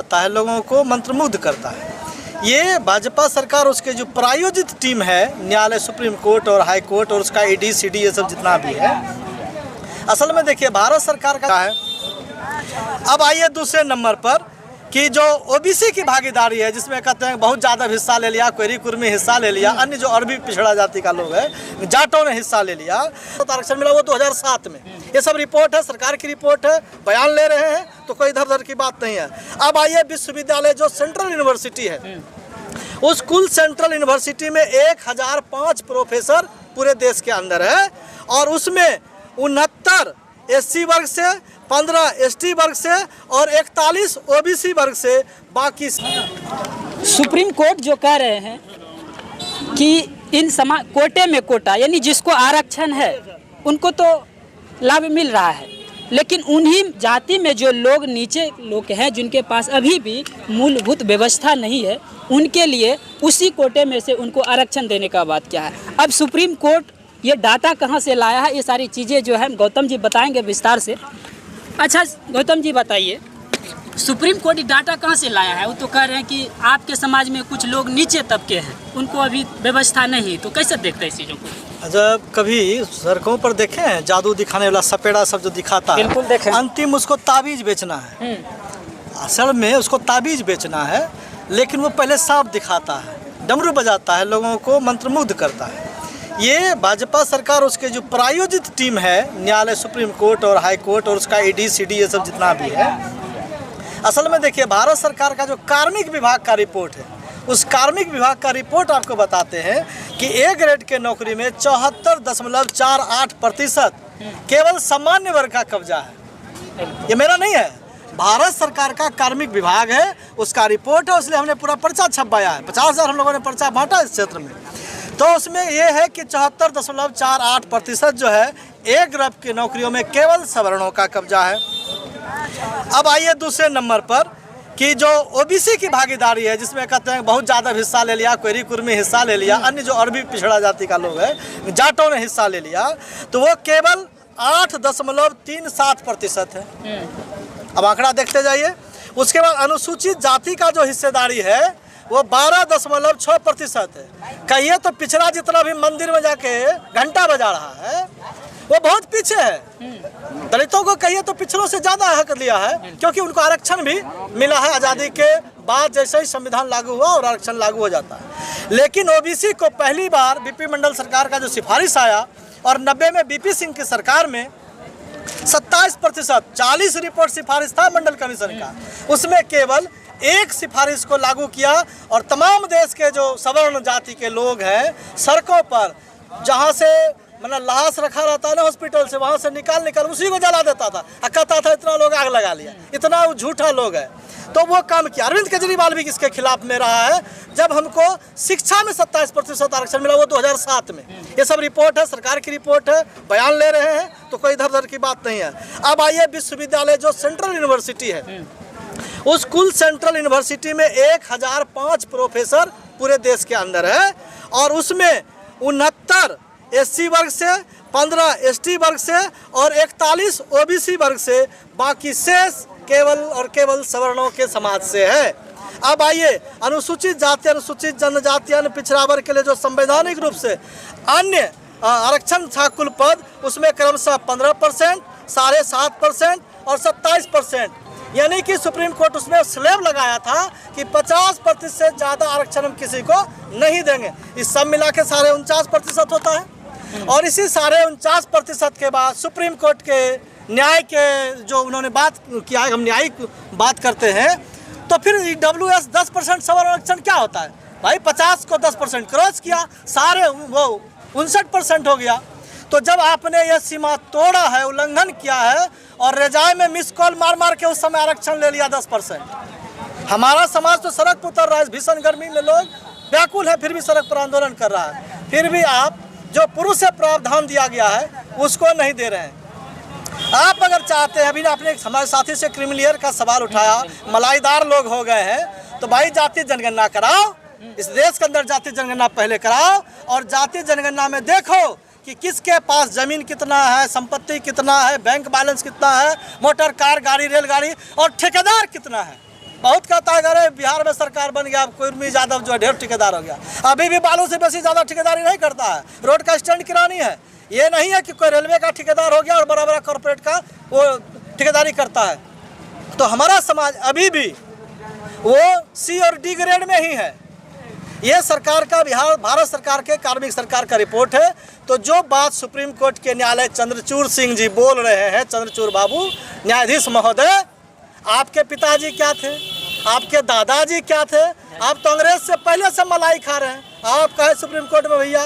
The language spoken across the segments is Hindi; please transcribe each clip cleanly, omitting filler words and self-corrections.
करता है, लोगों को मंत्रमुग्ध करता है। ये भाजपा सरकार, उसके जो प्रायोजित टीम है, न्यायालय, सुप्रीम कोर्ट और हाई कोर्ट और उसका ईडी सीडी ये सब जितना भी है, असल में देखिए भारत सरकार का है। अब आइए दूसरे नंबर पर कि जो ओबीसी की भागीदारी है, जिसमें कहते हैं बहुत ज़्यादा हिस्सा ले लिया, कोयरी कुर्मी हिस्सा ले लिया, अन्य जो अरबी पिछड़ा जाति का लोग है, जाटों ने हिस्सा ले लिया, तो आरक्षण मिला वो 2007 में। ये सब रिपोर्ट है, सरकार की रिपोर्ट है, बयान ले रहे हैं, तो कोई इधर उधर की बात नहीं है। अब आइए विश्वविद्यालय, जो सेंट्रल यूनिवर्सिटी है, उस कुल सेंट्रल यूनिवर्सिटी में 1005 प्रोफेसर पूरे देश के अंदर है, और उसमें 69 एससी वर्ग से, 15 एसटी वर्ग से और 41 ओबीसी वर्ग से, बाकी। सुप्रीम कोर्ट जो कह रहे हैं कि इन कोटे में कोटा, यानी जिसको आरक्षण है उनको तो लाभ मिल रहा है, लेकिन उन्हीं जाति में जो लोग नीचे लोग हैं, जिनके पास अभी भी मूलभूत व्यवस्था नहीं है, उनके लिए उसी कोटे में से उनको आरक्षण देने का बात क्या है। अब सुप्रीम कोर्ट ये डाटा कहाँ से लाया है, ये सारी चीज़ें जो है गौतम जी बताएंगे विस्तार से। अच्छा गौतम जी बताइए, सुप्रीम कोर्ट डाटा कहाँ से लाया है? वो तो कह रहे हैं कि आपके समाज में कुछ लोग नीचे तबके हैं, उनको अभी व्यवस्था नहीं, तो कैसे देखते हैं इस चीज़ों को? जब कभी सड़कों पर देखे हैं जादू दिखाने वाला सपेड़ा सब जो दिखाता है, बिल्कुल देखें। अंतिम उसको ताबीज बेचना है, असल में उसको ताबीज बेचना है, लेकिन वो पहले सांप दिखाता है, डमरू बजाता है, लोगों को मंत्रमुग्ध करता है। ये भाजपा सरकार, उसके जो प्रायोजित टीम है, न्यायालय, सुप्रीम कोर्ट और हाई कोर्ट और उसका ईडी सीडी ये सब जितना भी है, असल में देखिए भारत सरकार का जो कार्मिक विभाग का रिपोर्ट है, उस कार्मिक विभाग का रिपोर्ट आपको बताते हैं कि ए ग्रेड के नौकरी में 74.48% केवल सामान्य वर्ग का कब्जा है। ये मेरा नहीं है, भारत सरकार का कार्मिक विभाग है, उसका रिपोर्ट है, इसलिए हमने पूरा पर्चा छपवाया है। 50,000 हम लोगों ने पर्चा बांटा इस क्षेत्र में, तो उसमें यह है कि 74.48% जो है ए ग्रेड की नौकरियों में केवल सवर्णों का कब्जा है। अब आइए दूसरे नंबर पर कि जो ओबीसी की भागीदारी है, जिसमें कहते हैं बहुत ज़्यादा हिस्सा ले लिया, कोयरी कुर्मी हिस्सा ले लिया, अन्य जो अरबी पिछड़ा जाति का लोग है, जाटों ने हिस्सा ले लिया, तो वो केवल 8.37% है। अब आंकड़ा देखते जाइए। उसके बाद अनुसूचित जाति का जो हिस्सेदारी है वो 12.6% है। कहिए तो पिछड़ा जितना भी मंदिर में जाके घंटा बजा रहा है वो बहुत पीछे है। दलितों को कहिए तो पिछड़ों से ज़्यादा हक लिया है, क्योंकि उनको आरक्षण भी मिला है आज़ादी के बाद, जैसे ही संविधान लागू हुआ और आरक्षण लागू हो जाता है। लेकिन ओबीसी को पहली बार बीपी मंडल सरकार का जो सिफारिश आया, और 90 में बीपी सिंह की सरकार में 27%, 40 रिपोर्ट सिफारिश था मंडल कमीशन का, उसमें केवल एक सिफारिश को लागू किया, और तमाम देश के जो सवर्ण जाति के लोग हैं सड़कों पर, जहाँ से मतलब लाश रखा रहता है ना हॉस्पिटल से, वहाँ से निकाल उसी को जला देता था, कहता था इतना लोग आग लगा लिया, इतना झूठा लोग है। तो वो काम किया। अरविंद केजरीवाल भी इसके खिलाफ में रहा है। जब हमको शिक्षा में 27% आरक्षण मिला वो 2007 में। ये सब रिपोर्ट है, सरकार की रिपोर्ट है, बयान ले रहे हैं, तो कोई इधर उधर की बात नहीं है। अब आइए विश्वविद्यालय, जो सेंट्रल यूनिवर्सिटी है, उस कुल सेंट्रल यूनिवर्सिटी में 1005 प्रोफेसर पूरे देश के अंदर है, और उसमें 69 एससी वर्ग से, 15 एसटी वर्ग से और 41 ओबीसी वर्ग से, बाकी शेष केवल और केवल सवर्णों के समाज से है। अब आइए अनुसूचित जाति, अनुसूचित जनजाति, अन्य पिछड़ा वर्ग के लिए जो संवैधानिक रूप से अन्य आरक्षण था कुल पद, उसमें क्रमशः 15%, 7.5% और 27%, यानी कि सुप्रीम कोर्ट उसमें स्लैब लगाया था कि 50% से ज़्यादा आरक्षण हम किसी को नहीं देंगे। इस सब मिला के साढ़े 49% होता है, और इसी साढ़े 49% के बाद सुप्रीम कोर्ट के न्याय के जो उन्होंने बात किया है, हम न्यायिक बात करते हैं, तो फिर EWS 10% सवर्ण आरक्षण क्या होता है भाई? 50 को 10% क्रॉस किया, सारे वो 59% हो गया। तो जब आपने ये सीमा तोड़ा है, उल्लंघन किया है, और रेजाई में मिस कॉल मार मार के उस समय आरक्षण ले लिया 10%, हमारा समाज तो सड़क पर उतर रहा है, भीषण गर्मी में लोग व्याकुल है, फिर भी सड़क पर आंदोलन कर रहा है। फिर भी आप जो पुरुष से प्रावधान दिया गया है उसको नहीं दे रहे हैं। आप अगर चाहते हैं, अभी आपने हमारे साथी से क्रिमिलियर का सवाल उठाया, मलाईदार लोग हो गए हैं, तो भाई जाति जनगणना कराओ, इस देश के अंदर जाति जनगणना पहले कराओ, और जाति जनगणना में देखो कि किसके पास जमीन कितना है, संपत्ति कितना है, बैंक बैलेंस कितना है, मोटर कार गाड़ी रेलगाड़ी, और ठेकेदार कितना है। बहुत कहता है अरे बिहार में सरकार बन गया, कुर्मी यादव जो है ढेर ठेकेदार हो गया। अभी भी बालू से बेसी ज़्यादा ठेकेदारी नहीं करता है, रोड का स्टैंड किरानी है। ये नहीं है कि कोई रेलवे का ठेकेदार हो गया और बड़ा बड़ा कॉरपोरेट का वो ठेकेदारी करता है। तो हमारा समाज अभी भी वो सी और डी ग्रेड में ही है। ये सरकार का भारत सरकार के कार्मिक सरकार का रिपोर्ट है। तो जो बात सुप्रीम कोर्ट के न्यायालय चंद्रचूड़ सिंह जी बोल रहे हैं, चंद्रचूड़ बाबू न्यायाधीश महोदय, आपके पिताजी क्या थे, आपके दादाजी क्या थे? आप तो अंग्रेज से पहले से मलाई खा रहे हैं। आप कहे सुप्रीम कोर्ट में भैया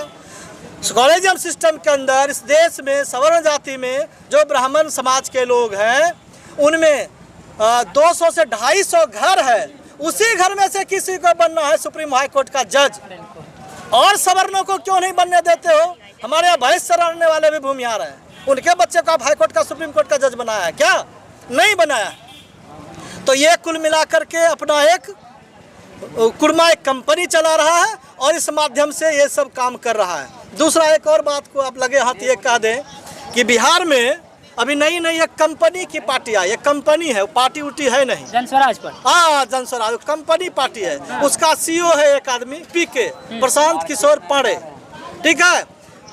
कॉलेजियम सिस्टम के अंदर इस देश में सवर्ण जाति में जो ब्राह्मण समाज के लोग हैं उनमें 200 से 250 घर है। उसी घर में से किसी को बनना है सुप्रीम हाई कोर्ट का जज, और सवर्णों को क्यों नहीं बनने देते हो? हमारे यहाँ भैंस चराने वाले भी भूमिहार हैं, उनके बच्चे को आप हाई कोर्ट का सुप्रीम कोर्ट का जज बनाया है क्या? नहीं बनाया। तो ये कुल मिलाकर के अपना एक कुरमा एक कंपनी चला रहा है और इस माध्यम से ये सब काम कर रहा है। दूसरा एक और बात को आप लगे हाथ ये कह दें कि बिहार में अभी नई एक कंपनी की पार्टी आई। ये कंपनी है, पार्टी उटी है नहीं, जनस्वराज पर। हाँ, जनस्वराज कंपनी पार्टी है। उसका सीईओ है एक आदमी पीके, प्रशांत किशोर पांडे, ठीक है।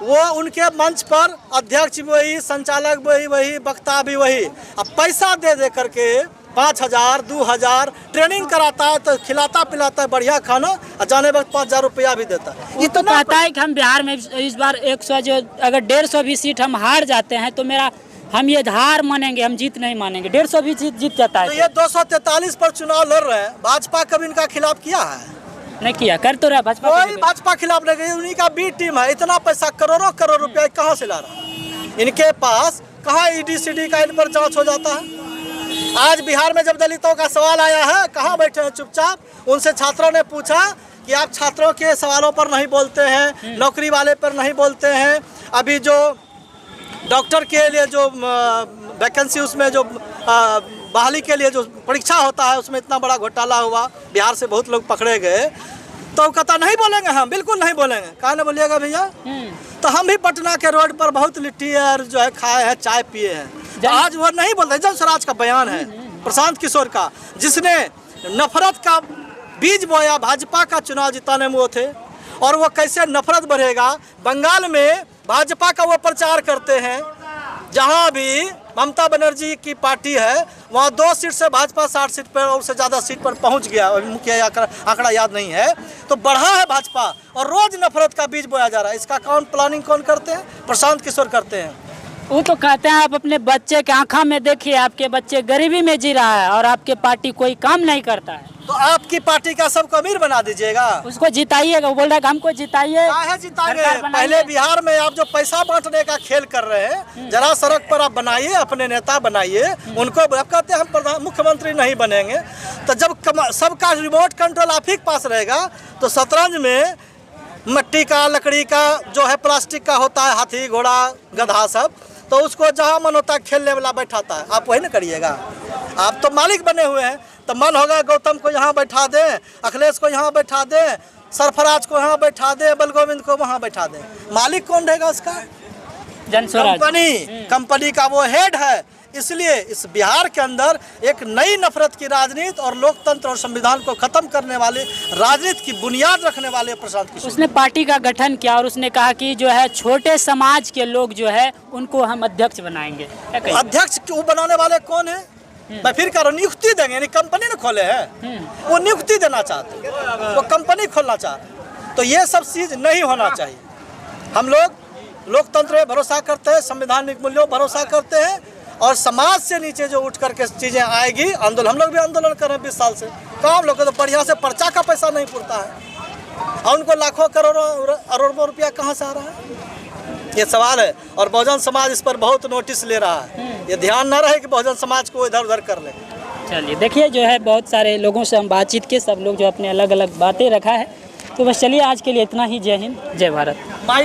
वो उनके मंच पर अध्यक्ष भी वही, संचालक भी वही, वक्ता भी वही। अब पैसा दे करके 5,000 2,000 ट्रेनिंग कराता है, तो खिलाता पिलाता है बढ़िया खाना, और जाने वक्त 5,000 रुपया भी देता है। ये तो कहता है कि हम बिहार में इस बार 100 जो अगर 150 भी सीट हम हार जाते हैं तो हम ये हार मानेंगे, हम जीत नहीं मानेंगे। 150 भी जीत जाता है। तो ये 243 पर चुनाव लड़ रहे हैं। भाजपा कभी इनका खिलाफ किया है? नहीं किया, कर तो रहा भाजपा। कोई भाजपा खिलाफ नहीं गई, उन्हीं का बी टीम है। इतना पैसा करोड़ों रुपया कहाँ से ला रहा है इनके पास? कहाँ ईडी सीडी का इन पर जांच हो जाता है? आज बिहार में जब दलितों का सवाल आया है, कहाँ बैठे हैं चुपचाप? उनसे छात्रों ने पूछा कि आप छात्रों के सवालों पर नहीं बोलते हैं, नौकरी वाले पर नहीं बोलते हैं। अभी जो डॉक्टर के लिए जो वैकेंसी, उसमें जो बहाली के लिए जो परीक्षा होता है, उसमें इतना बड़ा घोटाला हुआ, बिहार से बहुत लोग पकड़े गए। तो कहता नहीं बोलेंगे, हम बिल्कुल नहीं बोलेंगे। कहा ना बोलिएगा भैया? तो हम भी पटना के रोड पर बहुत लिट्टी और जो है खाए हैं, चाय पिए हैं। तो आज वो नहीं बोलते। जनस्वराज का बयान है प्रशांत किशोर का, जिसने नफरत का बीज बोया, भाजपा का चुनाव जिताने में वो थे। और वो कैसे नफरत बढ़ेगा? बंगाल में भाजपा का वो प्रचार करते हैं, जहां भी ममता बनर्जी की पार्टी है वहां 2 सीट से भाजपा 60 सीट पर और उससे ज़्यादा सीट पर पहुंच गया। मुख्य आंकड़ा याद नहीं है। तो बढ़ा है भाजपा और रोज नफरत का बीज बोया जा रहा है। इसका प्लानिंग कौन करते हैं? प्रशांत किशोर करते हैं। वो तो कहते हैं आप अपने बच्चे के आंखों में देखिए, आपके बच्चे गरीबी में जी रहा है और आपके पार्टी कोई काम नहीं करता है। तो आपकी पार्टी का सबको अमीर बना दीजिएगा, उसको जिताइएगा। वो बोल रहा है हमको जिताइए। पहले बिहार में आप जो पैसा बांटने का खेल कर रहे हैं, जरा सड़क पर आप बनाइए, अपने नेता बनाइए, उनको आप कहते हैं हम मुख्यमंत्री नहीं बनेंगे। तो जब सबका रिमोट कंट्रोल आप ही के पास रहेगा, तो शतरंज में मिट्टी का, लकड़ी का, जो है प्लास्टिक का होता है, हाथी घोड़ा गधा सब, तो उसको जहाँ मन होता है खेलने वाला बैठाता है। आप वही ना करिएगा। आप तो मालिक बने हुए हैं। तो मन होगा गौतम को यहाँ बैठा दें, अखिलेश को यहाँ बैठा दें, सरफराज को यहाँ बैठा दें, बलगोविंद को वहाँ बैठा दें। मालिक कौन रहेगा उसका? जनस्वराज कंपनी का वो हेड है। इसलिए इस बिहार के अंदर एक नई नफरत की राजनीति और लोकतंत्र और संविधान को खत्म करने वाले राजनीति की बुनियाद रखने वाले प्रशांत किशोर, उसने पार्टी का गठन किया और उसने कहा कि जो है छोटे समाज के लोग जो है उनको हम अध्यक्ष बनाएंगे। अध्यक्ष क्यों बनाने वाले कौन है? मैं फिर कह रहा हूँ, नियुक्ति देंगे। यानी कंपनी ने खोले हैं, वो नियुक्ति देना चाहते हैं, वो कंपनी खोलना चाहते हैं। तो ये सब चीज़ नहीं होना चाहिए। हम लोग लोकतंत्र में भरोसा करते हैं, संवैधानिक मूल्यों भरोसा करते हैं, और समाज से नीचे जो उठ करके चीज़ें आएगी, आंदोलन, हम लोग भी आंदोलन कर रहे हैं 20 साल से। काम लोग तो बढ़िया से पर्चा का पैसा नहीं पुरता है, और उनको लाखों करोड़ों अरबों रुपया कहाँ से आ रहा है? ये सवाल है। और बहुजन समाज इस पर बहुत नोटिस ले रहा है। ये ध्यान ना रहे कि बहुजन समाज को इधर उधर कर ले। चलिए देखिए, जो है बहुत सारे लोगों से हम बातचीत के, सब लोग जो अपने अलग अलग बातें रखा है। तो बस चलिए, आज के लिए इतना ही। जय हिंद, जय भारत।